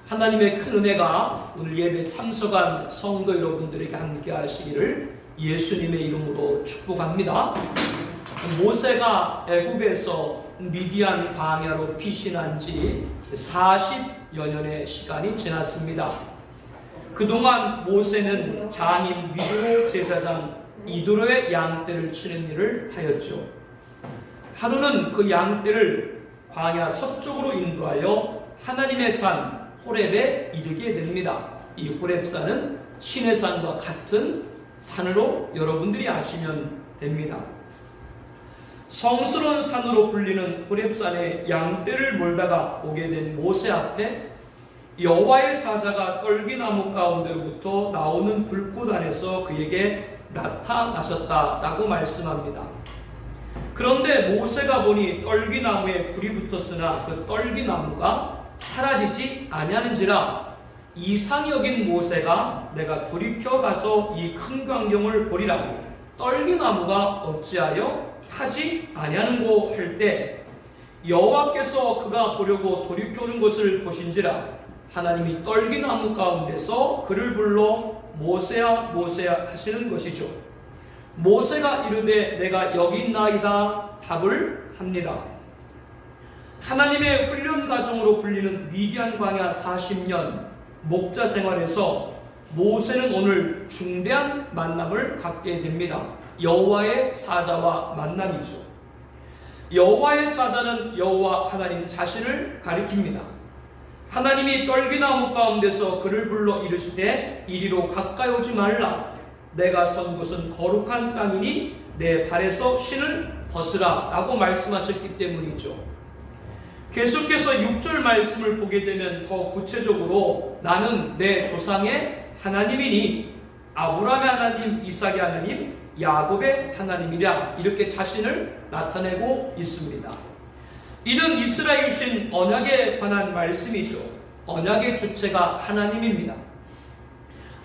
하나님의 큰 은혜가 오늘 예배 참석한 성도 여러분들에게 함께 하시기를 예수님의 이름으로 축복합니다. 모세가 애굽에서 미디안 광야로 피신한 지 40여 년의 시간이 지났습니다. 그동안 모세는 장인 미드로 제사장 이드로의 양떼를 치는 일을 하였죠. 하루는 그 양떼를 광야 서쪽으로 인도하여 하나님의 산 호렙에 이르게 됩니다. 이 호렙산은 신의 산과 같은 산으로 여러분들이 아시면 됩니다. 성스러운 산으로 불리는 호렙산에 양떼를 몰다가 오게 된 모세 앞에 여호와의 사자가 떨기나무 가운데로부터 나오는 불꽃 안에서 그에게 나타나셨다라고 말씀합니다. 그런데 모세가 보니 떨기나무에 불이 붙었으나 그 떨기나무가 사라지지 아니하는지라 이상히 여긴 모세가 내가 돌이켜 가서 이 큰 광경을 보리라 떨기나무가 어찌하여 타지 아니하는고 할 때 여호와께서 그가 보려고 돌이켜오는 것을 보신지라 하나님이 떨기나무 가운데서 그를 불러 모세야 모세야 하시는 것이죠. 모세가 이르되 내가 여기 있나이다 답을 합니다. 하나님의 훈련 과정으로 불리는 미디안 광야 40년 목자 생활에서 모세는 오늘 중대한 만남을 갖게 됩니다. 여호와의 사자와 만남이죠. 여호와의 사자는 여호와 하나님 자신을 가리킵니다. 하나님이 떨기나무 가운데서 그를 불러 이르시되 이리로 가까이 오지 말라 내가 선 곳은 거룩한 땅이니 내 발에서 신을 벗으라 라고 말씀하셨기 때문이죠. 계속해서 6절 말씀을 보게 되면 더 구체적으로 나는 내 조상의 하나님이니 아브라함의 하나님, 이삭의 하나님, 야곱의 하나님이라 이렇게 자신을 나타내고 있습니다. 이는 이스라엘 주신 언약에 관한 말씀이죠. 언약의 주체가 하나님입니다.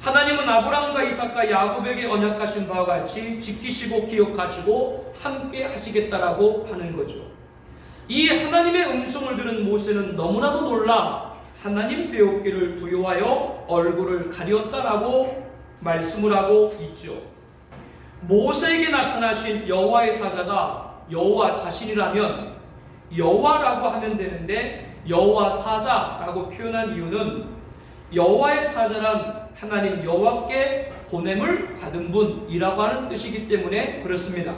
하나님은 아브라함과 이삭과 야곱에게 언약하신 바와 같이 지키시고 기억하시고 함께 하시겠다라고 하는 거죠. 이 하나님의 음성을 들은 모세는 너무나도 놀라 하나님 배우기를 두려워하여 얼굴을 가리었다라고 말씀을 하고 있죠. 모세에게 나타나신 여호와의 사자가 여호와 자신이라면 여호와라고 하면 되는데 여호와 사자라고 표현한 이유는 여호와의 사자란 하나님 여호와께 보냄을 받은 분이라고 하는 뜻이기 때문에 그렇습니다.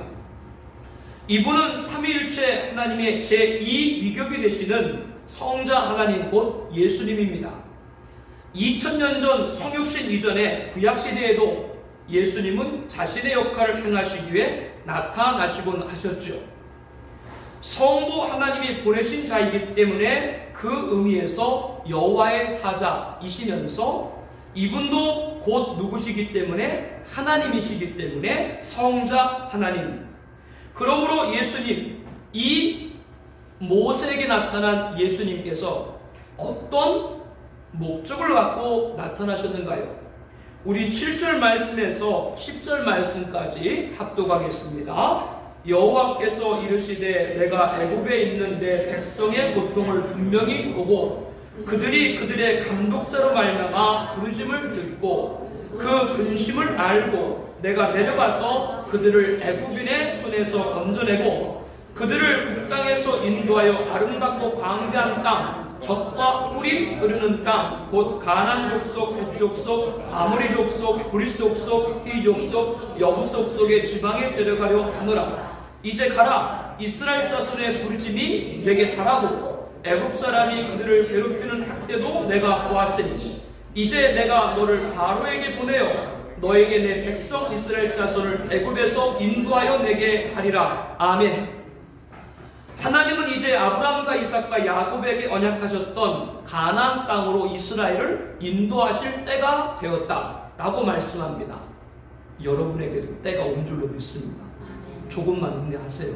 이분은 삼위일체 하나님의 제2위격이 되시는 성자 하나님 곧 예수님입니다. 2000년 전 성육신 이전에 구약시대에도 예수님은 자신의 역할을 행하시기 위해 나타나시곤 하셨죠. 성부 하나님이 보내신 자이기 때문에 그 의미에서 여호와의 사자이시면서 이분도 곧 누구시기 때문에 하나님이시기 때문에 성자 하나님. 그러므로 예수님, 이 모세에게 나타난 예수님께서 어떤 목적을 갖고 나타나셨는가요? 우리 7절 말씀에서 10절 말씀까지 합독하겠습니다. 여호와께서 이르시되 내가 애굽에 있는 내 백성의 고통을 분명히 보고 그들이 그들의 감독자로 말미암아 부르짐을 듣고 그 근심을 알고 내가 내려가서 그들을 애굽인의 손에서 건져내고 그들을 그 땅에서 인도하여 아름답고 광대한 땅 젖과 꿀이 흐르는 땅 곧 가나안 족속, 헷 족속, 아모리 족속, 브리스 족속, 히 족속, 여부속 속의 지방에 데려가려 하노라. 이제 가라. 이스라엘 자손의 부르짐이 내게 달하고 애굽 사람이 그들을 괴롭히는 학대도 내가 보았으니 이제 내가 너를 바로에게 보내어 너에게 내 백성 이스라엘 자손을 애굽에서 인도하여 내게 하리라. 아멘. 하나님은 이제 아브라함과 이삭과 야곱에게 언약하셨던 가나안 땅으로 이스라엘을 인도하실 때가 되었다라고 말씀합니다. 여러분에게도 때가 온 줄로 믿습니다. 조금만 인내하세요.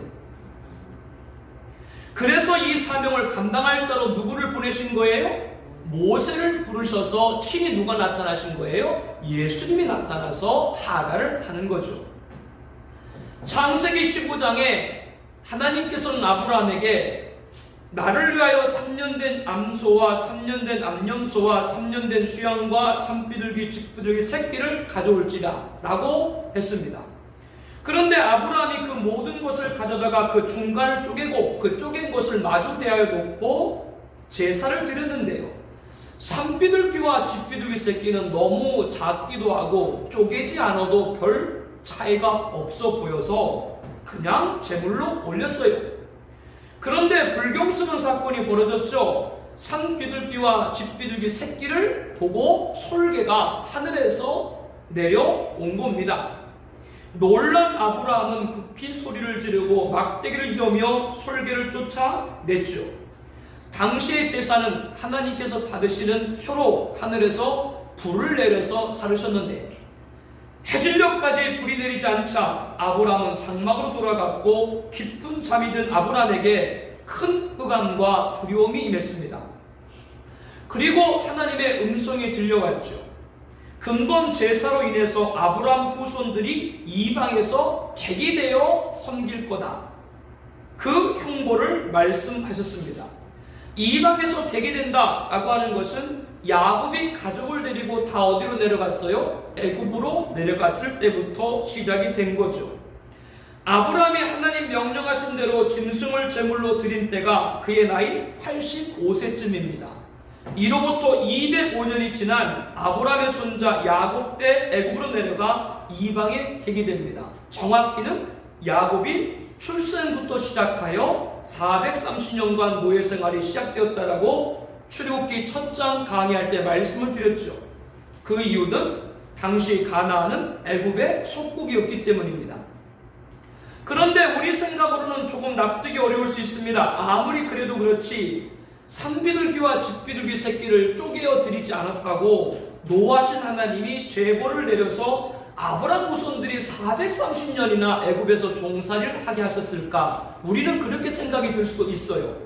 그래서 이 사명을 감당할 자로 누구를 보내신 거예요? 모세를 부르셔서 친히 누가 나타나신 거예요? 예수님이 나타나서 하가를 하는 거죠. 창세기 15장에 하나님께서는 아브라함에게 나를 위하여 3년 된 암소와 3년 된 암염소와 3년 된 수양과 산비둘기 쥐비둘기 새끼를 가져올지라 라고 했습니다. 그런데 아브라함이 그 모든 것을 가져다가 그 중간을 쪼개고 그 쪼갠 것을 마주 대하여 놓고 제사를 드렸는데요, 산비둘기와 쥐비둘기 새끼는 너무 작기도 하고 쪼개지 않아도 별 차이가 없어 보여서 그냥 제물로 올렸어요. 그런데 불경스러운 사건이 벌어졌죠. 산비둘기와 쥐비둘기 새끼를 보고 솔개가 하늘에서 내려온 겁니다. 놀란 아브라함은 급히 소리를 지르고 막대기를 휘저으며 솔개를 쫓아냈죠. 당시의 제사는 하나님께서 받으시는 표로 하늘에서 불을 내려서 사르셨는데 해질녘까지 불이 내리지 않자 아브라함은 장막으로 돌아갔고 깊은 잠이 든 아브라함에게 큰 흑암과 두려움이 임했습니다. 그리고 하나님의 음성이 들려왔죠. 근본 제사로 인해서 아브라함 후손들이 이방에서 객이 되어 섬길 거다, 그 형벌을 말씀하셨습니다. 이방에서 객이 된다라고 하는 것은 야곱이 가족을 데리고 다 어디로 내려갔어요? 애굽으로 내려갔을 때부터 시작이 된 거죠. 아브라함이 하나님 명령하신 대로 짐승을 제물로 드린 때가 그의 나이 85세쯤입니다. 이로부터 205년이 지난 아브라함의 손자 야곱 때 애굽으로 내려가 이방에 객이 됩니다. 정확히는 야곱이 출생부터 시작하여 430년간 노예 생활이 시작되었다라고 출애굽기 첫 장 강의할 때 말씀을 드렸죠. 그 이유는 당시 가나안은 애굽의 속국이었기 때문입니다. 그런데 우리 생각으로는 조금 납득이 어려울 수 있습니다. 아무리 그래도 그렇지 산비둘기와 쥐비둘기 새끼를 쪼개어 드리지 않았다고 노하신 하나님이 죄벌을 내려서 아브라함 후손들이 430년이나 애굽에서 종살이를 하게 하셨을까? 우리는 그렇게 생각이 들 수도 있어요.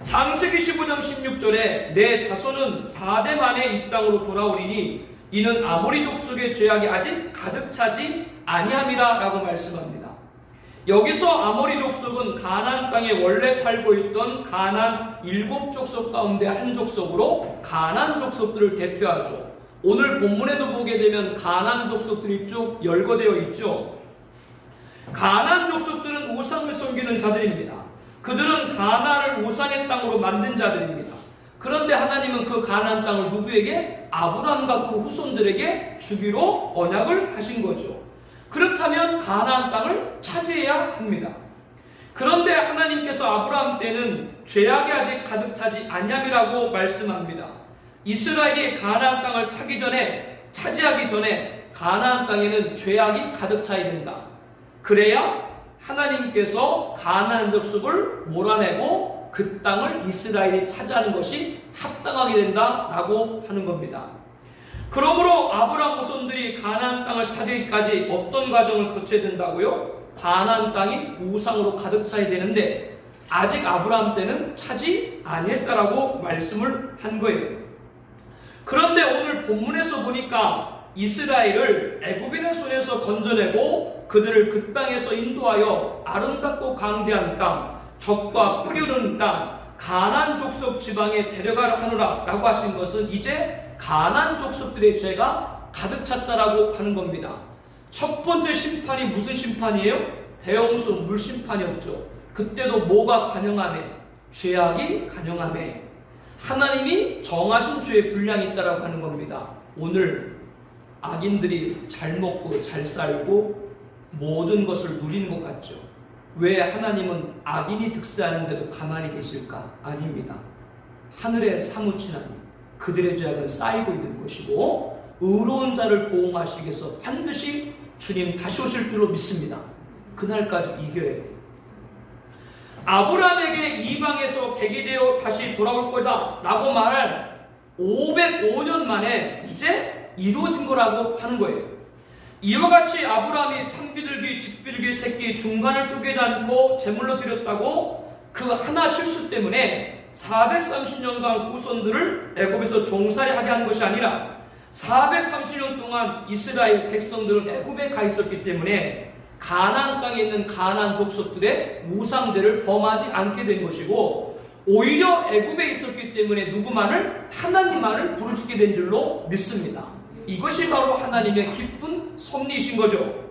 창세기 15장 16절에 내 자손은 4대 만에 이 땅으로 돌아오리니 이는 아모리 족속의 죄악이 아직 가득 차지 아니함이라 라고 말씀합니다. 여기서 아모리 족속은 가나안 땅에 원래 살고 있던 가나안 7족속 가운데 한 족속으로 가나안 족속들을 대표하죠. 오늘 본문에도 보게 되면 가나안 족속들이 쭉 열거되어 있죠. 가나안 족속들은 우상을 섬기는 자들입니다. 그들은 가나안을 우상의 땅으로 만든 자들입니다. 그런데 하나님은 그 가나안 땅을 누구에게? 아브라함과 그 후손들에게 주기로 언약을 하신 거죠. 그렇다면 가나안 땅을 차지해야 합니다. 그런데 하나님께서 아브라함 때는 죄악이 아직 가득 차지 아니함이라고 말씀합니다. 이스라엘이 가나안 땅을 차지하기 전에 가나안 땅에는 죄악이 가득 차야 된다. 그래야 하나님께서 가나안 족속을 몰아내고 그 땅을 이스라엘이 차지하는 것이 합당하게 된다라고 하는 겁니다. 그러므로 아브라함 후손들이 가나안 땅을 차지하기까지 어떤 과정을 거쳐야 된다고요? 가나안 땅이 우상으로 가득 차야 되는데 아직 아브라함 때는 차지 아니했다라고 말씀을 한 거예요. 그런데 오늘 본문에서 보니까 이스라엘을 애굽인의 손에서 건져내고 그들을 그 땅에서 인도하여 아름답고 강대한 땅, 적과 뿌리는 땅, 가나안 족속 지방에 데려가려 하노라 라고 하신 것은 이제 가나안 족속들의 죄가 가득 찼다라고 하는 겁니다. 첫 번째 심판이 무슨 심판이에요? 대홍수 물심판이었죠. 그때도 뭐가 관영하며? 죄악이 관영하며 하나님이 정하신 죄의 분량이 있다라고 하는 겁니다. 오늘 악인들이 잘 먹고 잘 살고 모든 것을 누리는 것 같죠. 왜 하나님은 악인이 득세하는데도 가만히 계실까? 아닙니다. 하늘에 사무친 하나님, 그들의 죄악은 쌓이고 있는 것이고 의로운 자를 보호하시기 위해서 반드시 주님 다시 오실 줄로 믿습니다. 그날까지 이겨야 돼요. 아브라함에게 이방에서 객이 되어 다시 돌아올 거다 라고 말할 505년 만에 이제 이루어진 거라고 하는 거예요. 이와 같이 아브라함이 산비둘기, 쥐비둘기 새끼 중간을 쪼개지 않고 제물로 드렸다고 그 하나 실수 때문에 430년간 후손들을 애굽에서 종살이하게 한 것이 아니라 430년 동안 이스라엘 백성들은 애굽에 가 있었기 때문에 가나안 땅에 있는 가나안 족속들의 우상죄를 범하지 않게 된 것이고 오히려 애굽에 있었기 때문에 누구만을? 하나님만을 부르짖게 된 줄로 믿습니다. 이것이 바로 하나님의 깊은 섭리이신 거죠.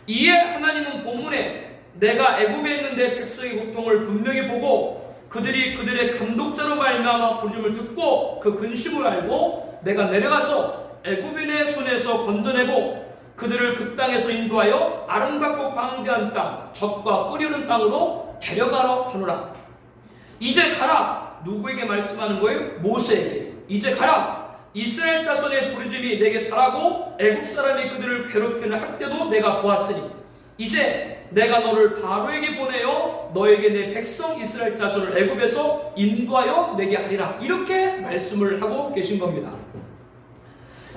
이에 하나님은 본문에 내가 애굽에 있는 내 백성의 고통을 분명히 보고 그들이 그들의 감독자로 말미암아 부르짖음을 듣고 그 근심을 알고 내가 내려가서 애굽인의 손에서 건져내고 그들을 그 땅에서 인도하여 아름답고 광대한 땅, 젖과 끓이는 땅으로 데려가라 하노라. 이제 가라. 누구에게 말씀하는 거예요? 모세에게. 이제 가라. 이스라엘 자손의 부르짖음이 내게 달하고 애굽 사람이 그들을 괴롭히는 학대도 내가 보았으니 이제 내가 너를 바로에게 보내어 너에게 내 백성 이스라엘 자손을 애굽에서 인도하여 내게 하리라. 이렇게 말씀을 하고 계신 겁니다.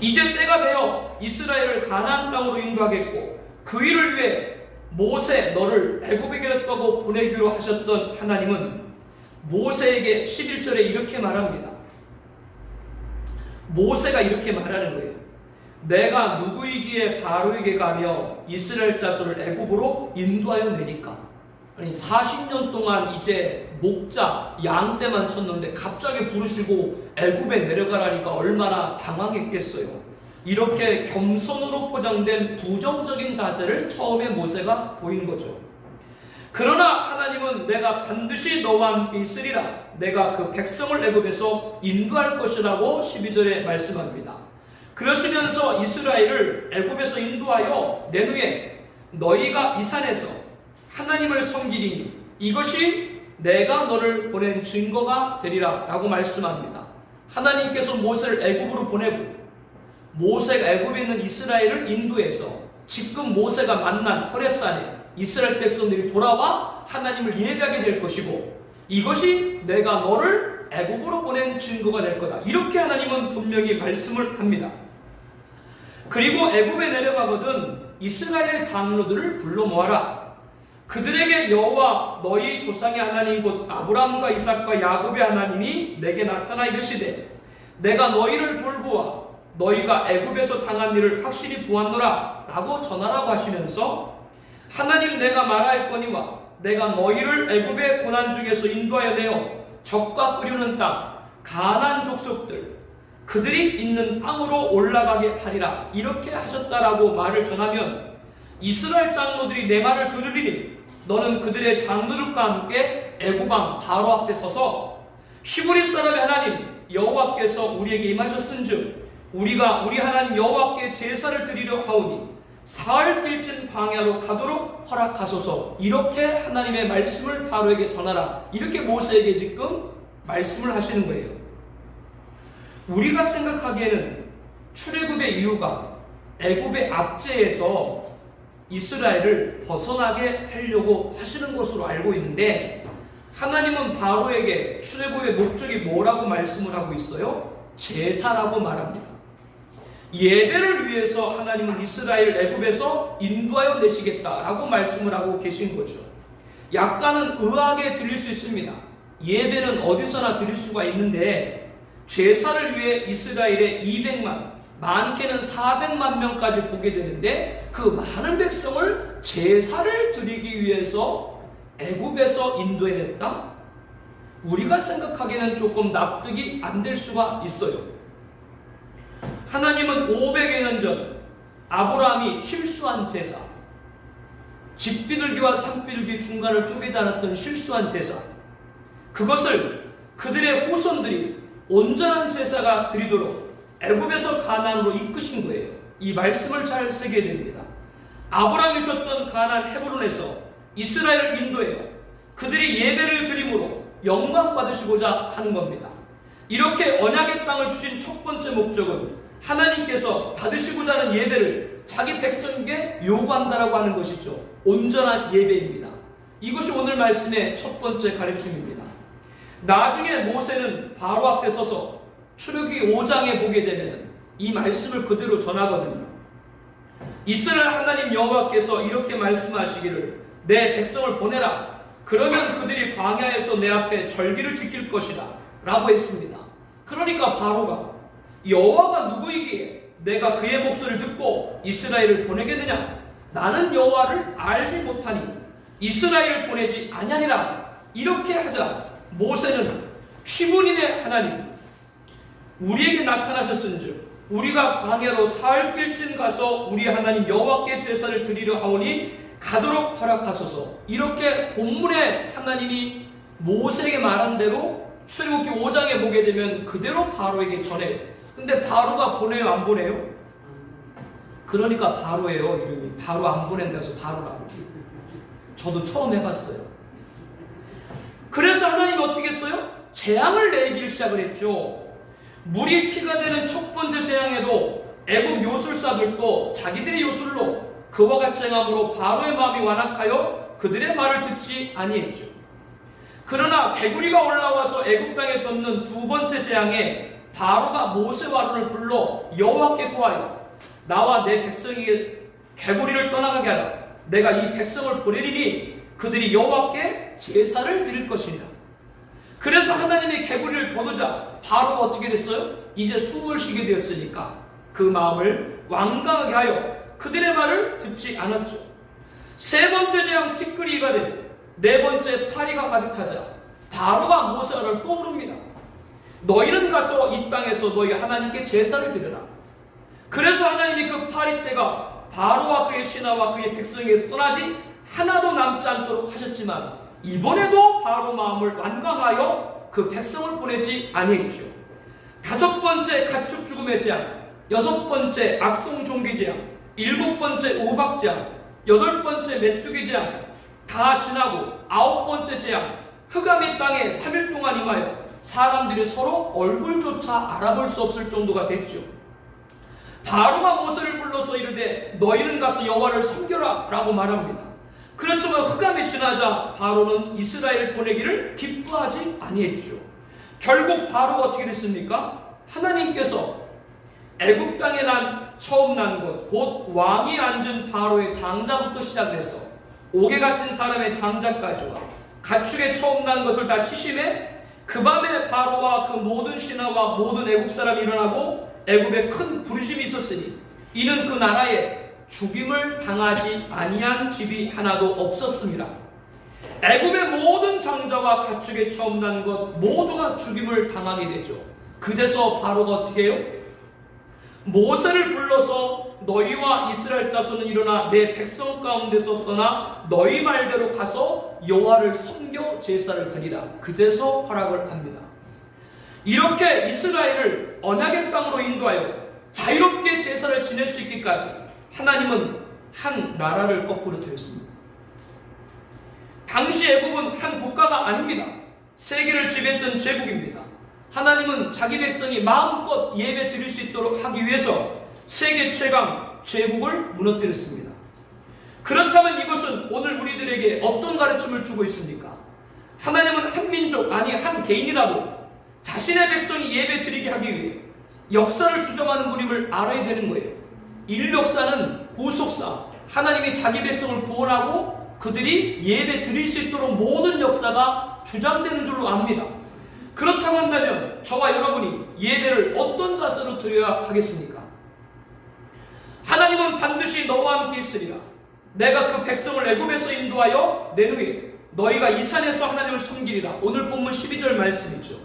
이제 때가 되어 이스라엘을 가나안 땅으로 인도하겠고 그 일을 위해 모세 너를 애굽에게로 보내기로 하셨던 하나님은 모세에게 11절에 이렇게 말합니다. 모세가 이렇게 말하는 거예요. 내가 누구이기에 바로에게 가며 이스라엘 자손을 애굽으로 인도하여 내니까. 아니 40년 동안 이제 목자 양떼만 쳤는데 갑자기 부르시고 애굽에 내려가라니까 얼마나 당황했겠어요. 이렇게 겸손으로 포장된 부정적인 자세를 처음에 모세가 보인 거죠. 그러나 하나님은 내가 반드시 너와 함께 있으리라. 내가 그 백성을 애굽에서 인도할 것이라고 12절에 말씀합니다. 그러시면서 이스라엘을 애굽에서 인도하여 낸 후에 너희가 이 산에서 하나님을 섬기리니 이것이 내가 너를 보낸 증거가 되리라 라고 말씀합니다. 하나님께서 모세를 애굽으로 보내고 모세가 애굽에 있는 이스라엘을 인도해서 지금 모세가 만난 호렙산에 이스라엘 백성들이 돌아와 하나님을 예배하게 될 것이고 이것이 내가 너를 애굽으로 보낸 증거가 될 거다. 이렇게 하나님은 분명히 말씀을 합니다. 그리고 애굽에 내려가거든 이스라엘의 장로들을 불러 모아라. 그들에게 여호와 너희 조상의 하나님 곧 아브라함과 이삭과 야곱의 하나님이 내게 나타나 이르시되 내가 너희를 돌보아 너희가 애굽에서 당한 일을 확실히 보았노라 라고 전하라고 하시면서 하나님 내가 말하였거니와 내가 너희를 애굽의 고난 중에서 인도하여 내어 젖과 끓이는 땅 가나안 족속들 그들이 있는 땅으로 올라가게 하리라 이렇게 하셨다라고 말을 전하면 이스라엘 장로들이 내 말을 들으리니 너는 그들의 장로들과 함께 애굽 왕 바로 앞에 서서 히브리 사람의 하나님 여호와께서 우리에게 임하셨은즉 우리가 우리 하나님 여호와께 제사를 드리려 하오니 사흘 길진 광야로 가도록 허락하소서. 이렇게 하나님의 말씀을 바로에게 전하라. 이렇게 모세에게 지금 말씀을 하시는 거예요. 우리가 생각하기에는 출애굽의 이유가 애굽의 압제에서 이스라엘을 벗어나게 하려고 하시는 것으로 알고 있는데 하나님은 바로에게 출애굽의 목적이 뭐라고 말씀을 하고 있어요? 제사라고 말합니다. 예배를 위해서 하나님은 이스라엘 애굽에서 인도하여 내시겠다라고 말씀을 하고 계신 거죠. 약간은 의아하게 들릴 수 있습니다. 예배는 어디서나 드릴 수가 있는데 제사를 위해 이스라엘의 200만, 많게는 400만 명까지 보게 되는데 그 많은 백성을 제사를 드리기 위해서 애굽에서 인도해냈다? 우리가 생각하기에는 조금 납득이 안 될 수가 있어요. 하나님은 500여 년 전 아브라함이 실수한 제사, 집 비둘기와 산 비둘기 중간을 쪼개지 않았던 실수한 제사, 그것을 그들의 후손들이 온전한 제사가 드리도록 애굽에서 가나안으로 이끄신 거예요. 이 말씀을 잘 새겨야 됩니다. 아브라함이 줬던 가나안 헤브론에서 이스라엘을 인도해요. 그들이 예배를 드림으로 영광 받으시고자 하는 겁니다. 이렇게 언약의 땅을 주신 첫 번째 목적은 하나님께서 받으시고자 하는 예배를 자기 백성에게 요구한다라고 하는 것이죠. 온전한 예배입니다. 이것이 오늘 말씀의 첫 번째 가르침입니다. 나중에 모세는 바로 앞에 서서 출애굽기 5장에 보게 되면 이 말씀을 그대로 전하거든요. 이스라엘 하나님 여호와께서 이렇게 말씀하시기를 내 백성을 보내라. 그러면 그들이 광야에서 내 앞에 절기를 지킬 것이다 라고 했습니다. 그러니까 바로가 여호와가 누구이기에 내가 그의 목소리를 듣고 이스라엘을 보내겠느냐? 나는 여호와를 알지 못하니 이스라엘을 보내지 아니하리라. 이렇게 하자 모세는 히브리인의 하나님 우리에게 나타나셨은즉 우리가 광야로 사흘 길쯤 가서 우리 하나님 여호와께 제사를 드리려 하오니 가도록 허락하소서. 이렇게 본문에 하나님이 모세에게 말한 대로 출애굽기 5장에 보게 되면 그대로 바로에게 전해요. 근데 바로가 보내요, 안 보내요? 그러니까 바로예요, 이름이. 바로 안 보낸다 해서 바로라고. 저도 처음 해봤어요. 그래서 하나님이 어떻게 했어요? 재앙을 내리기 시작을 했죠. 물이 피가 되는 첫 번째 재앙에도 애굽 요술사들도 자기들의 요술로 그와 같이 행함으로 바로의 마음이 완악하여 그들의 말을 듣지 아니했죠. 그러나 개구리가 올라와서 애굽 땅에 덮는 두 번째 재앙에 바로가 모세와 아론을 불러 여호와께 구하여 나와 내 백성에게 개구리를 떠나가게 하라. 내가 이 백성을 보내리니 그들이 여호와께 제사를 드릴 것이니라. 그래서 하나님이 개구리를 보내자 바로가 어떻게 됐어요? 이제 숨을 쉬게 되었으니까 그 마음을 완강하게 하여 그들의 말을 듣지 않았죠. 세 번째 재앙 티끌이가 되고 네 번째 파리가 가득 차자 바로가 모세를 또 부릅니다. 너희는 가서 이 땅에서 너희 하나님께 제사를 드려라. 그래서 하나님이 그 파리 때가 바로와 그의 신하와 그의 백성에게서 떠나지 하나도 남지 않도록 하셨지만 이번에도 바로 마음을 완강하여 그 백성을 보내지 아니했죠. 다섯 번째 가축 죽음의 재앙, 여섯 번째 악성 종기 재앙, 일곱 번째 우박 재앙, 여덟 번째 메뚜기 재앙 다 지나고 아홉 번째 재앙, 흑암의 땅에 3일 동안 임하여 사람들이 서로 얼굴조차 알아볼 수 없을 정도가 됐죠. 바로가 모세를 불러서 이르되 너희는 가서 여호와를 섬겨라 라고 말합니다. 그렇지만 흑암이 지나자 바로는 이스라엘 보내기를 기뻐하지 아니했죠. 결국 바로가 어떻게 됐습니까? 하나님께서 애굽 땅에 처음 난 것, 곧 왕이 앉은 바로의 장자부터 시작해서 옥에 갇힌 사람의 장자까지와 가축에 처음 난 것을 다 치심해 그 밤에 바로와 그 모든 신하와 모든 애굽 사람이 일어나고 애굽에 큰 부르심이 있었으니 이는 그 나라에 죽임을 당하지 아니한 집이 하나도 없었습니다. 애굽의 모든 장자와 가축에 처음 난 것 모두가 죽임을 당하게 되죠. 그제서 바로가 어떻게 해요? 모세를 불러서 너희와 이스라엘 자손은 일어나 내 백성 가운데서 떠나 너희 말대로 가서 여호와를 섬겨 제사를 드리라. 그제서 허락을 합니다. 이렇게 이스라엘을 언약의 땅으로 인도하여 자유롭게 제사를 지낼 수 있기까지 하나님은 한 나라를 거꾸로 드렸습니다. 당시 애굽은 한 국가가 아닙니다. 세계를 지배했던 제국입니다. 하나님은 자기 백성이 마음껏 예배 드릴 수 있도록 하기 위해서 세계 최강 제국을 무너뜨렸습니다. 그렇다면 이것은 오늘 우리들에게 어떤 가르침을 주고 있습니까? 하나님은 한 민족, 아니 한 개인이라도 자신의 백성이 예배 드리게 하기 위해 역사를 주장하는 분임을 알아야 되는 거예요. 인류 역사는 구속사, 하나님이 자기 백성을 구원하고 그들이 예배 드릴 수 있도록 모든 역사가 주장되는 줄로 압니다. 그렇다고 한다면 저와 여러분이 예배를 어떤 자세로 드려야 하겠습니까? 하나님은 반드시 너와 함께 있으리라. 내가 그 백성을 애굽에서 인도하여 낸 후에 너희가 이 산에서 하나님을 섬기리라. 오늘 본문 12절 말씀이죠.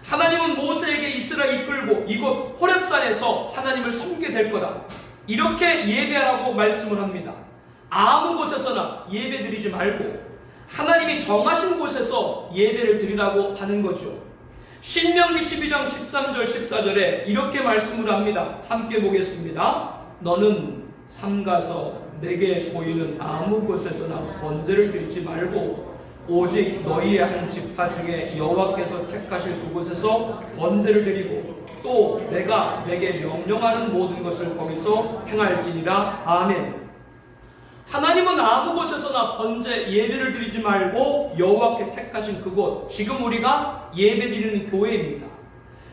하나님은 모세에게 이스라엘 이끌고 이곳 호렙산에서 하나님을 섬기게 될 거다. 이렇게 예배하라고 말씀을 합니다. 아무 곳에서나 예배 드리지 말고 하나님이 정하신 곳에서 예배를 드리라고 하는 거죠. 신명기 12장 13절 14절에 이렇게 말씀을 합니다. 함께 보겠습니다. 너는 삼가서 내게 보이는 아무 곳에서나 번제를 드리지 말고 오직 너희의 한 지파 중에 여호와께서 택하실 그곳에서 번제를 드리고 또 내가 내게 명령하는 모든 것을 거기서 행할지니라. 아멘. 하나님은 아무 곳에서나 번제 예배를 드리지 말고 여호와께 택하신 그곳, 지금 우리가 예배드리는 교회입니다.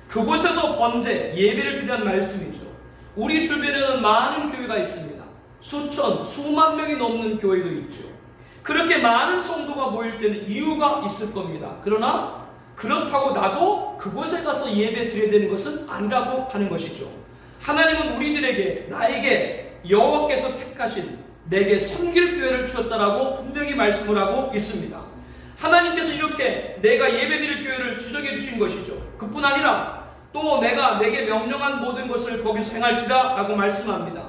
그곳에서 번제 예배를 드리라는 말씀이죠. 우리 주변에는 많은 교회가 있습니다. 수천, 수만 명이 넘는 교회도 있죠. 그렇게 많은 성도가 모일 때는 이유가 있을 겁니다. 그러나 그렇다고 나도 그곳에 가서 예배 드려야 되는 것은 아니라고 하는 것이죠. 하나님은 우리들에게, 나에게 여호와께서 택하신 내게 섬길 교회를 주었다라고 분명히 말씀을 하고 있습니다. 하나님께서 이렇게 내가 예배드릴 교회를 주정해 주신 것이죠. 그뿐 아니라 또 내가 내게 명령한 모든 것을 거기서 행할지라 라고 말씀합니다.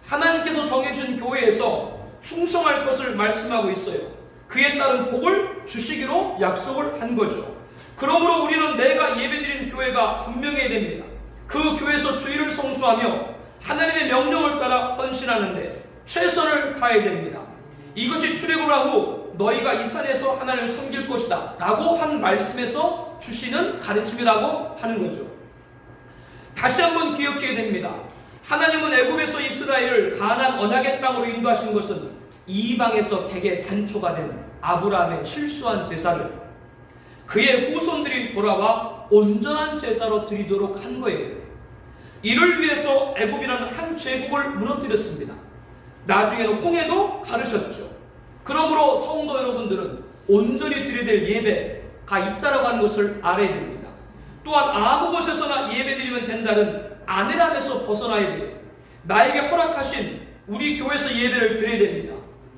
하나님께서 정해준 교회에서 충성할 것을 말씀하고 있어요. 그에 따른 복을 주시기로 약속을 한 거죠. 그러므로 우리는 내가 예배드리는 교회가 분명해야 됩니다. 그 교회에서 주의를 성수하며 하나님의 명령을 따라 헌신하는데 최선을 다해야 됩니다. 이것이 출애굽한 후 너희가 이 산에서 하나님을 섬길 것이다 라고 한 말씀에서 주시는 가르침이라고 하는 거죠. 다시 한번 기억해야 됩니다. 하나님은 애굽에서 이스라엘을 가나안 언약의 땅으로 인도하신 것은 이방에서 대개 단초가 된 아브라함의 실수한 제사를 그의 후손들이 돌아와 온전한 제사로 드리도록 한 거예요. 이를 위해서 애굽이라는 한 제국을 무너뜨렸습니다. 나중에는 홍해도 가르셨죠. 그러므로 성도 여러분들은 온전히 드려야 될 예배가 있다라고 하는 것을 알아야 됩니다. 또한 아무 곳에서나 예배드리면 된다는 안일함에서 벗어나야 돼요. 나에게 허락하신 우리 교회에서 예배를 드려야 됩니다.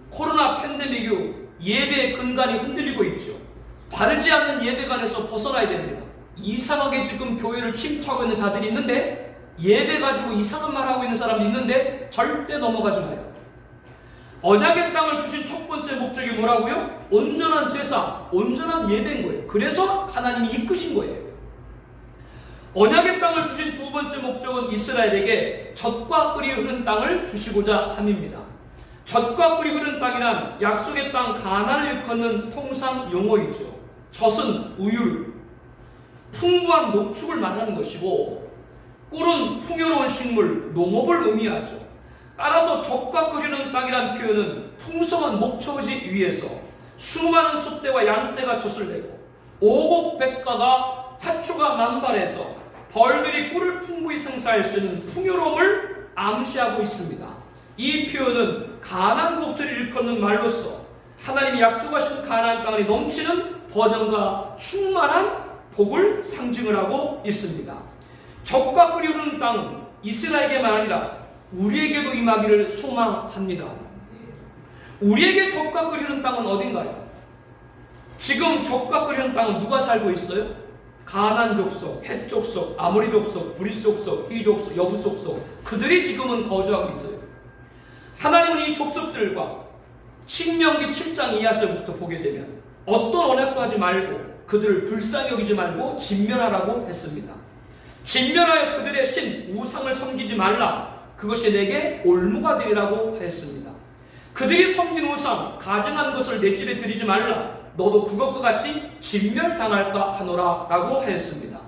코로나 팬데믹 이후 예배의 근간이 흔들리고 있죠. 바르지 않는 예배관에서 벗어나야 됩니다. 이상하게 지금 교회를 침투하고 있는 자들이 있는데 예배 가지고 이상한 말 하고 있는 사람이 있는데 절대 넘어가지 마요. 언약의 땅을 주신 첫 번째 목적이 뭐라고요? 온전한 제사, 온전한 예배인 거예요. 그래서 하나님이 이끄신 거예요. 언약의 땅을 주신 두 번째 목적은 이스라엘에게 젖과 꿀이 흐르는 땅을 주시고자 함입니다. 젖과 꿀이 흐르는 땅이란 약속의 땅 가나안을 일컫는 통상 용어이죠. 젖은 우유를, 풍부한 농축을 말하는 것이고 꿀은 풍요로운 식물, 농업을 의미하죠. 따라서 젖과 끓이는 땅이란 표현은 풍성한 목초지 위에서 수많은 소떼와 양떼가 젖을 내고 오곡백과가 화초가 만발해서 벌들이 꿀을 풍부히 생산할 수 있는 풍요로움을 암시하고 있습니다. 이 표현은 가나안 곡절을 일컫는 말로서 하나님이 약속하신 가나안 땅에 넘치는 번영과 충만한 복을 상징을 하고 있습니다. 젖과 꿀이 흐르는 땅은 이스라엘에게만 아니라 우리에게도 임하기를 소망합니다. 우리에게 젖과 꿀이 흐르는 땅은 어딘가요? 지금 젖과 꿀이 흐르는 땅은 누가 살고 있어요? 가나안 족속, 헷 족속, 아모리 족속, 브리스 족속, 히 족속, 여부 족속, 그들이 지금은 거주하고 있어요. 하나님은 이 족속들과 신명기 7장 이하서부터 보게 되면 어떤 언약도 하지 말고 그들을 불쌍히 여기지 말고 진멸하라고 했습니다. 진멸하여 그들의 신 우상을 섬기지 말라. 그것이 내게 올무가 되리라고 하였습니다. 그들이 섬긴 우상 가증한 것을 내 집에 드리지 말라. 너도 그것과 같이 진멸당할까 하노라 라고 하였습니다.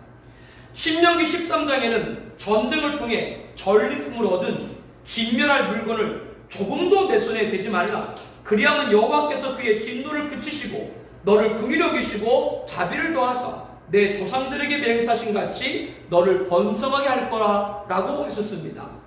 신명기 13장에는 전쟁을 통해 전리품을 얻은 진멸할 물건을 조금도 내 손에 대지 말라. 그리하면 여호와께서 그의 진노를 그치시고 너를 긍휼히 여기시고 자비를 더하사 내 조상들에게 맹세하신 같이 너를 번성하게 할 거라 라고 하셨습니다.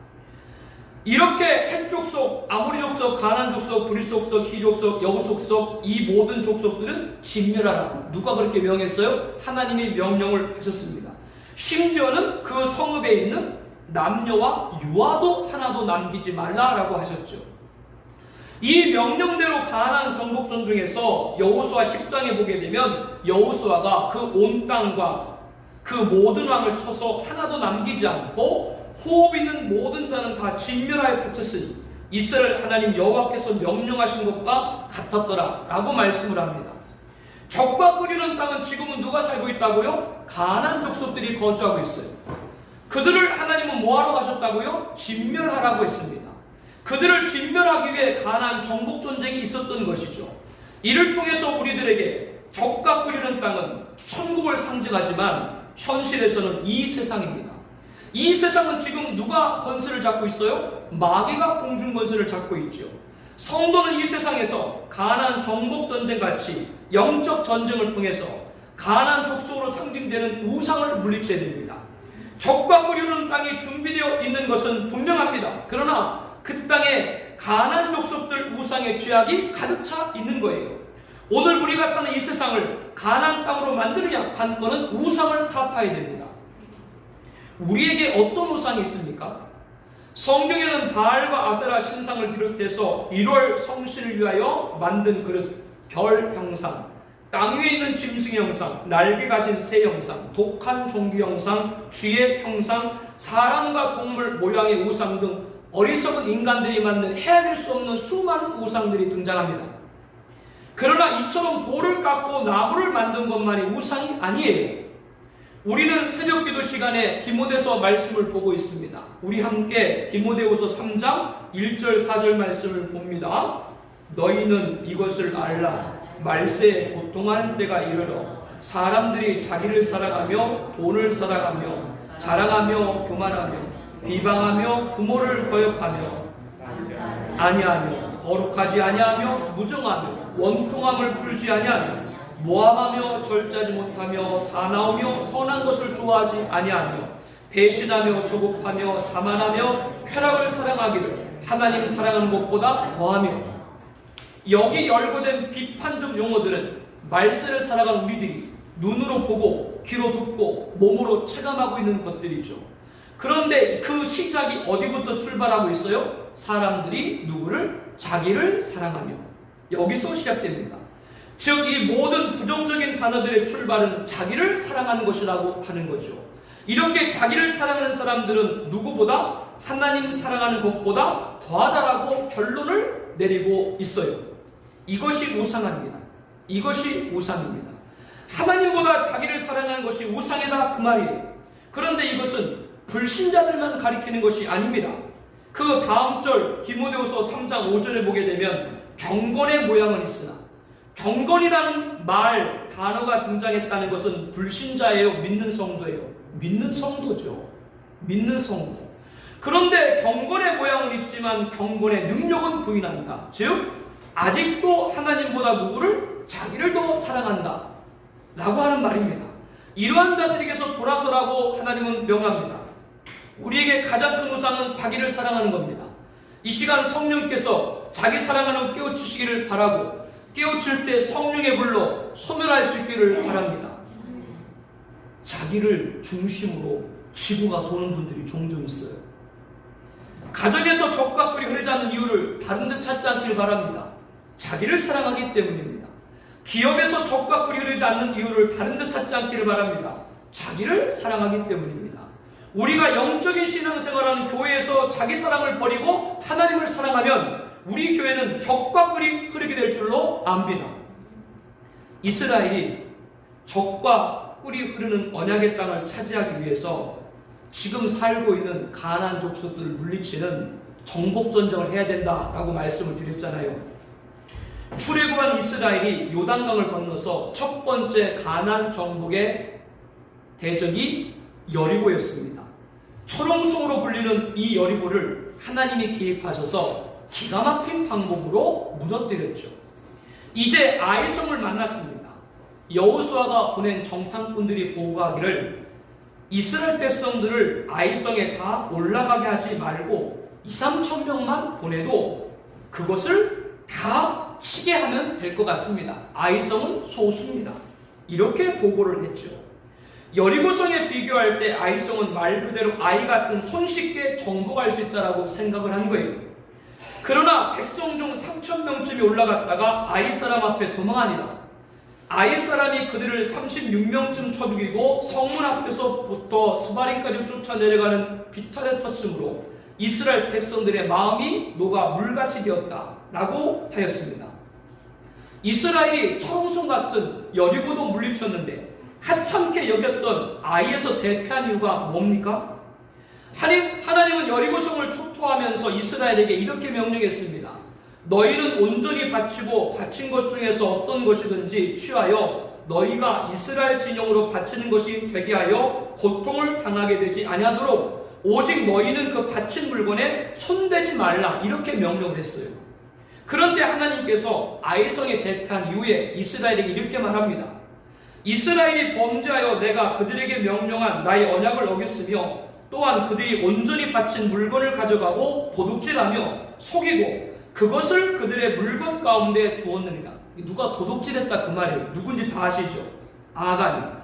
이렇게 헷 족속, 아모리 족속, 가나안 족속, 브리스 족속, 히 족속, 여부 족속 이 모든 족속들은 진멸하라. 누가 그렇게 명했어요? 하나님이 명령을 하셨습니다. 심지어는 그 성읍에 있는 남녀와 유아도 하나도 남기지 말라라고 하셨죠. 이 명령대로 가나안 정복 전중에서 여호수아 10장에 보게 되면 여호수아가 그 온 땅과 그 모든 왕을 쳐서 하나도 남기지 않고 호흡 있는 모든 자는 다 진멸하여 바쳤으니 이스라엘 하나님 여호와께서 명령하신 것과 같았더라 라고 말씀을 합니다. 젖과 끓이는 땅은 지금은 누가 살고 있다고요? 가나안 족속들이 거주하고 있어요. 그들을 하나님은 뭐하러 가셨다고요? 진멸하라고 했습니다. 그들을 진멸하기 위해 가나안 정복 전쟁이 있었던 것이죠. 이를 통해서 우리들에게 젖과 끓이는 땅은 천국을 상징하지만 현실에서는 이 세상입니다. 이 세상은 지금 누가 권세를 잡고 있어요? 마귀가 공중 권세를 잡고 있죠. 성도는 이 세상에서 가나안 정복 전쟁 같이 영적 전쟁을 통해서 가나안 족속으로 상징되는 우상을 물리쳐야 됩니다. 젖과 꿀이 흐르는 땅이 준비되어 있는 것은 분명합니다. 그러나 그 땅에 가나안 족속들 우상의 죄악이 가득 차 있는 거예요. 오늘 우리가 사는 이 세상을 가나안 땅으로 만드느냐 관건은 우상을 타파해야 됩니다. 우리에게 어떤 우상이 있습니까? 성경에는 바알과 아세라 신상을 비롯해서 1월 성신을 위하여 만든 그릇, 별 형상, 땅 위에 있는 짐승의 형상, 날개 가진 새 형상, 독한 종기 형상, 쥐의 형상, 사람과 동물 모양의 우상 등 어리석은 인간들이 만든 헤아릴 수 없는 수많은 우상들이 등장합니다. 그러나 이처럼 돌을 깎고 나무를 만든 것만이 우상이 아니에요. 우리는 새벽기도 시간에 디모데서 말씀을 보고 있습니다. 우리 함께 디모데후서 3장 1절 4절 말씀을 봅니다. 너희는 이것을 알라. 말세에 고통할 때가 이르러 사람들이 자기를 사랑하며 돈을 사랑하며 자랑하며 교만하며 비방하며 부모를 거역하며 아니하며 거룩하지 아니하며 무정하며 원통함을 풀지 아니하며 모함하며 절제하지 못하며 사나우며 선한 것을 좋아하지 아니하며 배신하며 조급하며 자만하며 쾌락을 사랑하기를 하나님 사랑하는 것보다 더하며. 여기 열거된 비판적 용어들은 말세를 살아간 우리들이 눈으로 보고 귀로 듣고 몸으로 체감하고 있는 것들이죠. 그런데 그 시작이 어디부터 출발하고 있어요? 사람들이 누구를? 자기를 사랑하며. 여기서 시작됩니다. 즉 이 모든 부정적인 단어들의 출발은 자기를 사랑하는 것이라고 하는 거죠. 이렇게 자기를 사랑하는 사람들은 누구보다 하나님 사랑하는 것보다 더하다라고 결론을 내리고 있어요. 이것이 우상입니다. 이것이 우상입니다. 하나님보다 자기를 사랑하는 것이 우상이다 그 말이에요. 그런데 이것은 불신자들만 가리키는 것이 아닙니다. 그 다음 절 디모데후서 3장 5절에 보게 되면 경건의 모양은 있으나, 경건이라는 말 단어가 등장했다는 것은 불신자예요? 믿는 성도예요? 믿는 성도죠. 믿는 성도. 그런데 경건의 모양은 있지만 경건의 능력은 부인한다. 즉 아직도 하나님보다 누구를? 자기를 더 사랑한다 라고 하는 말입니다. 이러한 자들에게서 돌아서라고 하나님은 명합니다. 우리에게 가장 큰 우상은 자기를 사랑하는 겁니다. 이 시간 성령께서 자기 사랑하는 깨우치시기를 바라고, 깨우칠 때 성령의 불로 소멸할 수 있기를 바랍니다. 자기를 중심으로 지구가 도는 분들이 종종 있어요. 가정에서 적과 꿀이 흐르지 않는 이유를 다른 데 찾지 않기를 바랍니다. 자기를 사랑하기 때문입니다. 기업에서 적과 꿀이 흐르지 않는 이유를 다른 데 찾지 않기를 바랍니다. 자기를 사랑하기 때문입니다. 우리가 영적인 신앙생활하는 교회에서 자기 사랑을 버리고 하나님을 사랑하면 우리 교회는 적과 꿀이 흐르게 될 줄로 압니다. 이스라엘이 적과 꿀이 흐르는 언약의 땅을 차지하기 위해서 지금 살고 있는 가나안 족속들을 물리치는 정복전쟁을 해야 된다라고 말씀을 드렸잖아요. 출애굽한 이스라엘이 요단강을 건너서 첫 번째 가나안 정복의 대적이 여리고였습니다. 초롱성으로 불리는 이 여리고를 하나님이 개입하셔서 기가 막힌 방법으로 무너뜨렸죠. 이제 아이성을 만났습니다. 여호수아가 보낸 정탐꾼들이 보고하기를 이스라엘 백성들을 아이성에 다 올라가게 하지 말고 2-3천 명만 보내도 그것을 다 치게 하면 될 것 같습니다. 아이성은 소수입니다. 이렇게 보고를 했죠. 여리고성에 비교할 때 아이성은 말 그대로 아이 같은 손쉽게 정복할 수 있다라고 생각을 한 거예요. 그러나 백성 중 3,000명쯤이 올라갔다가 아이 사람 앞에 도망하니라. 아이 사람이 그들을 36명쯤 쳐 죽이고 성문 앞에서부터 스바림까지 쫓아내려가는 비탈에 쳤으므로 이스라엘 백성들의 마음이 녹아 물같이 되었다라고 하였습니다. 이스라엘이 초롱성 같은 여리고도 물리쳤는데 하찮게 여겼던 아이에서 대표한 이유가 뭡니까? 하나님은 여리고성을 초토하면서 이스라엘에게 이렇게 명령했습니다. 너희는 온전히 바치고 바친 것 중에서 어떤 것이든지 취하여 너희가 이스라엘 진영으로 바치는 것이 되게 하여 고통을 당하게 되지 아니하도록 오직 너희는 그 바친 물건에 손대지 말라, 이렇게 명령을 했어요. 그런데 하나님께서 아이성에 대표한 이후에 이스라엘에게 이렇게 말합니다. 이스라엘이 범죄하여 내가 그들에게 명령한 나의 언약을 어겼으며 또한 그들이 온전히 바친 물건을 가져가고 도둑질하며 속이고 그것을 그들의 물건 가운데 두었느니라. 누가 도둑질했다 그 말이에요. 누군지 다 아시죠? 아간이.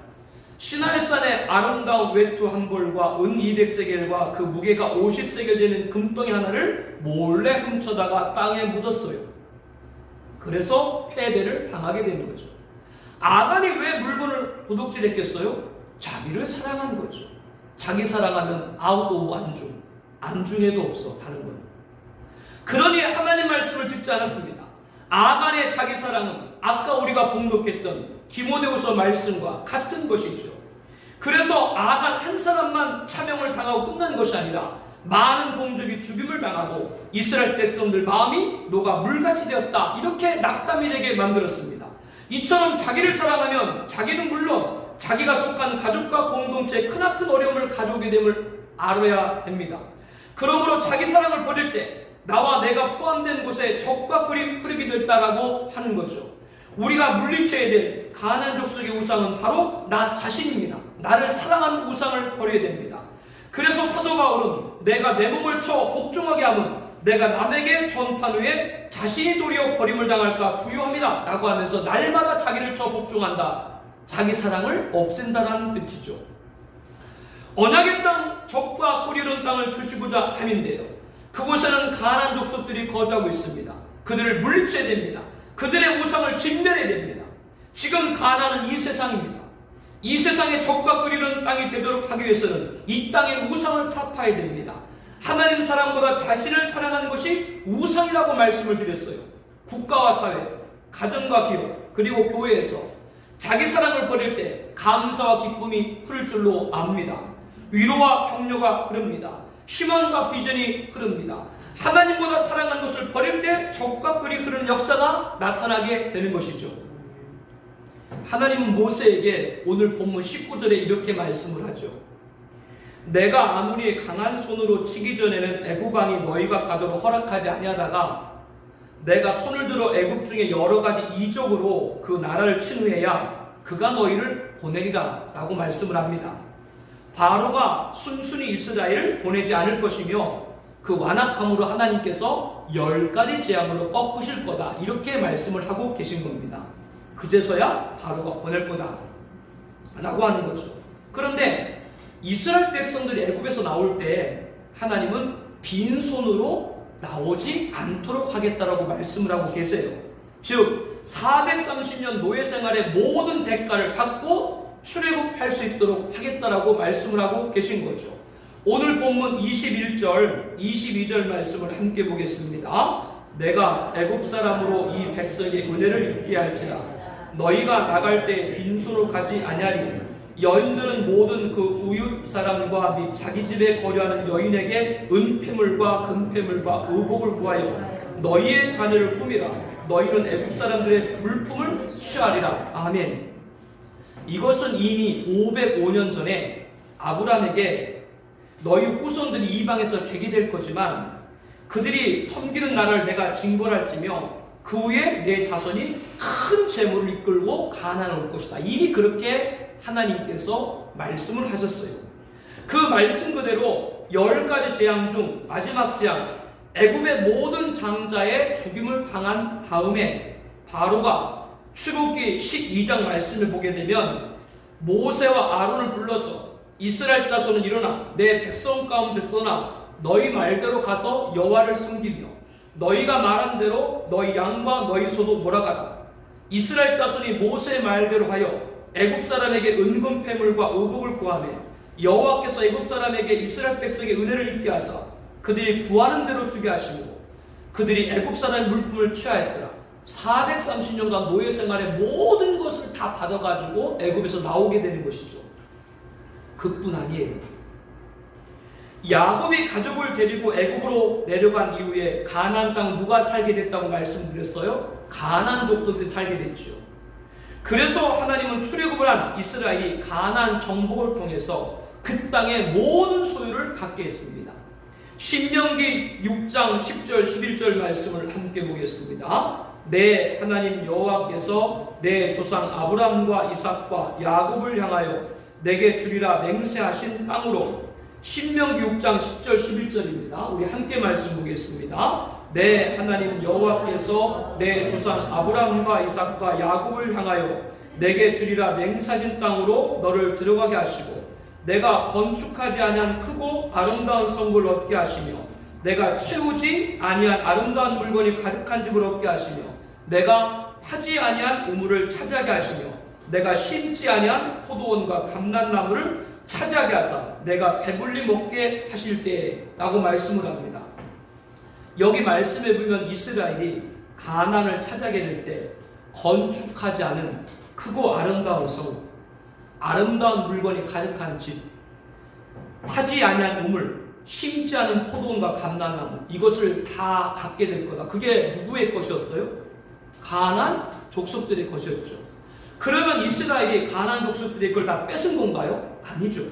시나이산의 아름다운 외투 한 벌과 은 200세겔과 그 무게가 50세겔 되는 금덩이 하나를 몰래 훔쳐다가 땅에 묻었어요. 그래서 패배를 당하게 되는 거죠. 아간이 왜 물건을 도둑질했겠어요? 자기를 사랑한 거죠. 자기 사랑하면 아웃 오브 안중, 안중에도 없어 다른 거예요. 그러니 하나님 말씀을 듣지 않았습니다. 아간의 자기 사랑은 아까 우리가 봉독했던 디모데후서 말씀과 같은 것이죠. 그래서 아간 한 사람만 차명을 당하고 끝난 것이 아니라 많은 동족이 죽임을 당하고 이스라엘 백성들 마음이 녹아 물같이 되었다, 이렇게 낙담이 되게 만들었습니다. 이처럼 자기를 사랑하면 자기는 물론 자기가 속한 가족과 공동체에 크나큰 어려움을 가져오게 됨을 알아야 됩니다. 그러므로 자기 사랑을 버릴 때 나와 내가 포함된 곳에 적과 꿀이 흐르게 됐다라고 하는 거죠. 우리가 물리쳐야 될 가나안 족속의 우상은 바로 나 자신입니다. 나를 사랑하는 우상을 버려야 됩니다. 그래서 사도 바울은 내가 내 몸을 쳐 복종하게 하면 내가 남에게 전판 후에 자신이 도리어 버림을 당할까 두려워합니다 라고 하면서 날마다 자기를 쳐 복종한다, 자기 사랑을 없앤다라는 뜻이죠. 언약의 땅 적과 꿀이 흐르는 땅을 주시고자 함인데요, 그곳에는 가나안 족속들이 거주하고 있습니다. 그들을 물리쳐야 됩니다. 그들의 우상을 진멸해야 됩니다. 지금 가나안은 이 세상입니다. 이 세상에 적과 꿀이 흐르는 땅이 되도록 하기 위해서는 이 땅의 우상을 타파해야 됩니다. 하나님 사랑보다 자신을 사랑하는 것이 우상이라고 말씀을 드렸어요. 국가와 사회, 가정과 기업, 그리고 교회에서 자기 사랑을 버릴 때 감사와 기쁨이 흐를 줄로 압니다. 위로와 격려가 흐릅니다. 희망과 비전이 흐릅니다. 하나님보다 사랑하는 것을 버릴 때 적과 꿀이 흐르는 역사가 나타나게 되는 것이죠. 하나님은 모세에게 오늘 본문 19절에 이렇게 말씀을 하죠. 내가 아무리 강한 손으로 치기 전에는 애굽 왕이 너희가 가도록 허락하지 아니하다가 내가 손을 들어 애굽 중에 여러 가지 이적으로 그 나라를 친 후에야 그가 너희를 보내리라 라고 말씀을 합니다. 바로가 순순히 이스라엘을 보내지 않을 것이며 그 완악함으로 하나님께서 10가지 재앙으로 꺾으실 거다, 이렇게 말씀을 하고 계신 겁니다. 그제서야 바로가 보낼 거다 라고 하는 거죠. 그런데 이스라엘 백성들이 애굽에서 나올 때 하나님은 빈손으로 나오지 않도록 하겠다라고 말씀을 하고 계세요. 즉 430년 노예 생활의 모든 대가를 받고 출애굽할 수 있도록 하겠다라고 말씀을 하고 계신 거죠. 오늘 본문 21절, 22절 말씀을 함께 보겠습니다. 내가 애굽 사람으로 이 백성에게 은혜를 입게 할지라 너희가 나갈 때 빈손으로 가지 아니하리니 여인들은 모든 그 우윳 사람과 및 자기 집에 거류하는 여인에게 은폐물과 금폐물과 의복을 구하여 너희의 자녀를 꾸미라. 너희는 애굽 사람들의 물품을 취하리라. 아멘. 이것은 이미 505년 전에 아브라함에게 너희 후손들이 이방에서 객이 거지만 그들이 섬기는 나라를 내가 징벌할지며 그 후에 내 자손이 큰 재물을 이끌고 가나안에 올 것이다. 이미 그렇게 하나님께서 말씀을 하셨어요. 그 말씀 그대로 10가지 재앙 중 마지막 재앙, 애굽의 모든 장자의 죽임을 당한 다음에 바로가 출애굽기 12장 말씀을 보게 되면 모세와 아론을 불러서 이스라엘 자손은 일어나 내 백성 가운데서 떠나 너희 말대로 가서 여호와를 섬기며 너희가 말한 대로 너희 양과 너희 소도 몰아가라. 이스라엘 자손이 모세의 말대로 하여 애굽 사람에게 은금패물과 의복을 구하며 여호와께서 애굽 사람에게 이스라엘 백성의 은혜를 입게 하사 그들이 구하는 대로 주게 하시고 그들이 애굽 사람의 물품을 취하였더라. 430년간 노예 생활의 모든 것을 다 받아가지고 애굽에서 나오게 되는 것이죠. 그뿐 아니에요. 야곱이 가족을 데리고 애굽으로 내려간 이후에 가나안 땅 누가 살게 됐다고 말씀드렸어요? 가나안 족속들이 살게 됐죠. 그래서 하나님은 출애굽을 한 이스라엘이 가나안 정복을 통해서 그 땅의 모든 소유를 갖게 했습니다. 신명기 6장 10절 11절 말씀을 함께 보겠습니다. 내 하나님 여호와께서 내 조상 아브라함과 이삭과 야곱을 향하여 내게 주리라 맹세하신 땅으로, 신명기 6장 10절 11절입니다. 우리 함께 말씀 보겠습니다. 내 하나님 여호와께서 내 조상 아브라함과 이삭과 야곱을 향하여 내게 주리라 맹세하신 땅으로 너를 들어가게 하시고 내가 건축하지 아니한 크고 아름다운 성읍을 얻게 하시며 내가 채우지 아니한 아름다운 물건이 가득한 집을 얻게 하시며 내가 파지 아니한 우물을 차지하게 하시며 내가 심지 아니한 포도원과 감람나무를 차지하게 하사 내가 배불리 먹게 하실 때라고 말씀을 합니다. 여기 말씀에 보면 이스라엘이 가나안을 차지하게 될 때 건축하지 않은 크고 아름다운 성, 아름다운 물건이 가득한 집, 파지 아니한 우물, 심지 않은 포도원과 감람나무, 이것을 다 갖게 될 거다. 그게 누구의 것이었어요? 가나안 족속들의 것이었죠. 그러면 이스라엘이 가나안 족속들이 그걸 다 뺏은 건가요? 아니죠.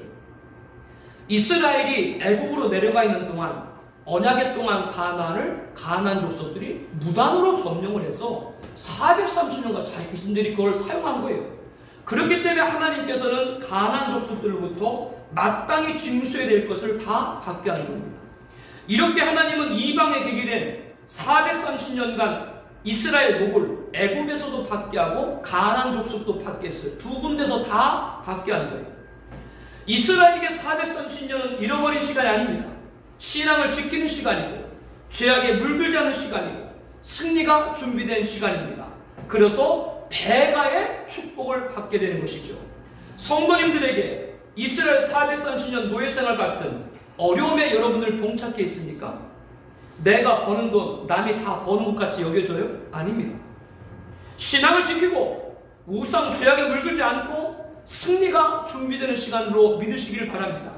이스라엘이 애굽으로 내려가 있는 동안, 언약의 동안 가나안 족속들이 무단으로 점령을 해서 430년간 자신들이 그걸 사용한 거예요. 그렇기 때문에 하나님께서는 가나안 족속들로부터 마땅히 징수해야 될 것을 다 받게 하는 겁니다. 이렇게 하나님은 이방에 계기된 430년간 이스라엘 목을 애굽에서도 받게 하고 가나안 족속도 받게 했어요. 두 군데서 다 받게 한 거예요. 이스라엘에게 430년은 잃어버린 시간이 아닙니다. 신앙을 지키는 시간이고 죄악에 물들지 않는 시간이고 승리가 준비된 시간입니다. 그래서 배가의 축복을 받게 되는 것이죠. 성도님들에게 이스라엘 430년 노예생활 같은 어려움에 여러분들 봉착해 있습니까? 내가 버는 돈 남이 다 버는 것 같이 여겨져요? 아닙니다. 신앙을 지키고 우상 죄악에 물들지 않고 승리가 준비되는 시간으로 믿으시기를 바랍니다.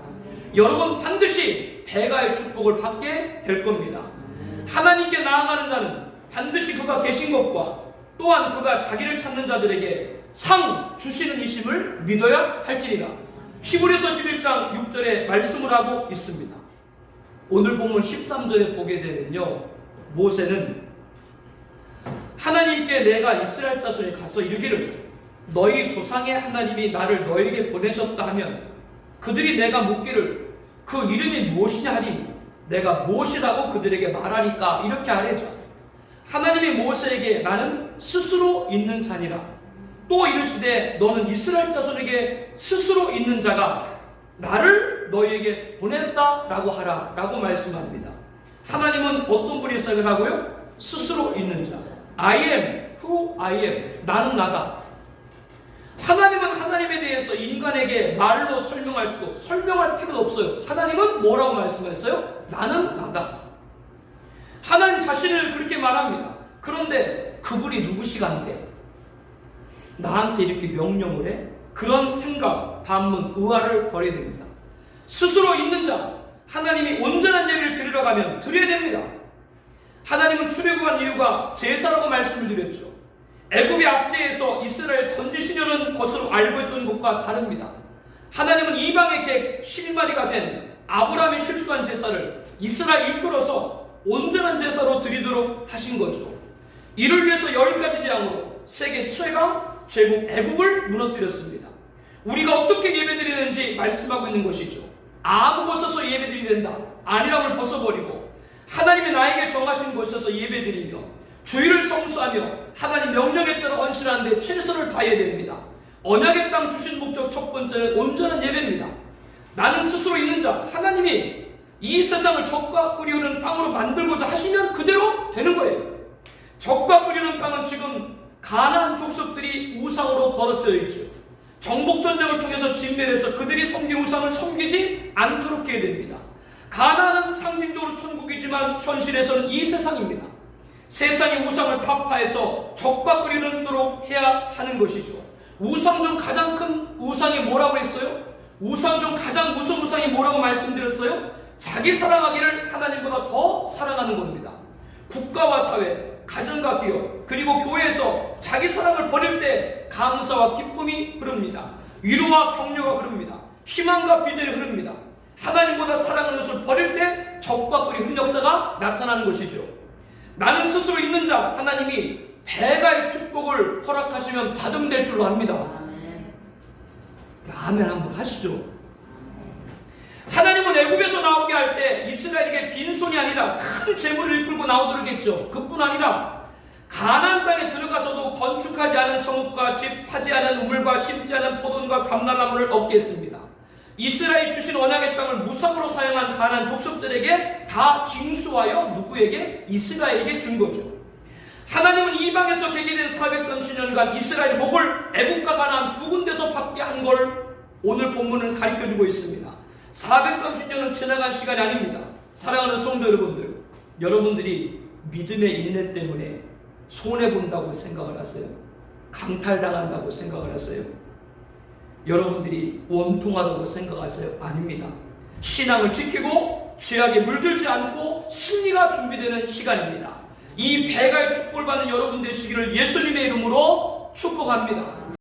여러분 반드시 배가의 축복을 받게 될 겁니다. 하나님께 나아가는 자는 반드시 그가 계신 것과 또한 그가 자기를 찾는 자들에게 상 주시는 이심을 믿어야 할지니라. 히브리서 11장 6절에 말씀을 하고 있습니다. 오늘 본문 13절에 보게 되면요, 모세는 하나님께 내가 이스라엘 자손에 가서 이르기를 너희 조상의 하나님이 나를 너에게 보내셨다 하면 그들이 내가 묻기를 그 이름이 무엇이냐 하리니 내가 무엇이라고 그들에게 말하니까 이렇게 하래자. 하나님이 모세에게 나는 스스로 있는 자니라. 또 이르시되 너는 이스라엘 자손에게 스스로 있는 자가 나를 너희에게 보냈다라고 하라 라고 말씀합니다. 하나님은 어떤 분이시라고요? 스스로 있는 자. I am who I am. 나는 나다. 하나님은 하나님에 대해서 인간에게 말로 설명할 필요도 없어요. 하나님은 뭐라고 말씀하셨어요? 나는 나다. 하나님 자신을 그렇게 말합니다. 그런데 그분이 누구시간데 나한테 이렇게 명령을 해? 그런 생각, 반문, 의아를 버려야 됩니다. 스스로 있는 자, 하나님이 온전한 예배를 드리러 가면 드려야 됩니다. 하나님은 출애굽한 이유가 제사라고 말씀을 드렸죠. 애굽의 압제에서 이스라엘 건지시려는 것으로 알고 있던 것과 다릅니다. 하나님은 이방의 객 실마리가 된 아브라함이 실수한 제사를 이스라엘 이끌어서 온전한 제사로 드리도록 하신 거죠. 이를 위해서 10가지 재앙으로 세계 최강 제국 애굽을 무너뜨렸습니다. 우리가 어떻게 예배드리는지 말씀하고 있는 것이죠. 아무 곳에서 예배드리야 된다. 안일함을 벗어버리고 하나님이 나에게 정하신 곳에서 예배드리며 주의를 성수하며 하나님 명령에 따라 헌신하는데 최선을 다해야 됩니다. 언약의 땅 주신 목적 첫 번째는 온전한 예배입니다. 나는 스스로 있는 자, 하나님이 이 세상을 적과 끓이는 땅으로 만들고자 하시면 그대로 되는 거예요. 적과 끓이는 땅은 지금 가나안 족속들이 우상으로 더럽혀져 있죠. 정복전쟁을 통해서 진멸해서 그들이 섬긴 우상을 섬기지 않도록 해야 됩니다. 가나안은 상징적으로 천국이지만 현실에서는 이 세상입니다. 세상의 우상을 타파해서 적과 끓이도록 해야 하는 것이죠. 우상 중 가장 큰 우상이 뭐라고 했어요? 우상 중 가장 무서운 우상이 뭐라고 말씀드렸어요? 자기 사랑하기를 하나님보다 더 사랑하는 겁니다. 국가와 사회, 가정과 기업, 그리고 교회에서 자기 사랑을 버릴 때 감사와 기쁨이 흐릅니다. 위로와 격려가 흐릅니다. 희망과 비전이 흐릅니다. 하나님보다 사랑하는 것을 버릴 때 적과 끓이 흐르는 역사가 나타나는 것이죠. 나는 스스로 있는 자, 하나님이 배가의 축복을 허락하시면 받음될 줄로 압니다. 아멘 한번 하시죠. 하나님은 애굽에서 나오게 할 때 이스라엘에게 빈손이 아니라 큰 재물을 이끌고 나오도록 했죠. 그뿐 아니라 가나안 땅에 들어가서도 건축하지 않은 성읍과 집, 파지 않은 우물과 심지 않은 포도원과 감람나무를 얻게 했습니다. 이스라엘이 주신 언약의 땅을 무상으로 사용한 가나안 족속들에게 다 징수하여 누구에게? 이스라엘에게 준 거죠. 하나님은 이방에서 계기된 430년간 이스라엘 목을 애국과 가나안 두 군데서 받게 한 걸 오늘 본문은 가르쳐주고 있습니다. 430년은 지나간 시간이 아닙니다. 사랑하는 성도 여러분들, 여러분들이 믿음의 인내 때문에 손해본다고 생각을 하세요? 강탈당한다고 생각을 하세요? 여러분들이 원통하다고 생각하세요? 아닙니다. 신앙을 지키고 죄악에 물들지 않고 승리가 준비되는 시간입니다. 이 배갈 축복을 받는 여러분 되시기를 예수님의 이름으로 축복합니다.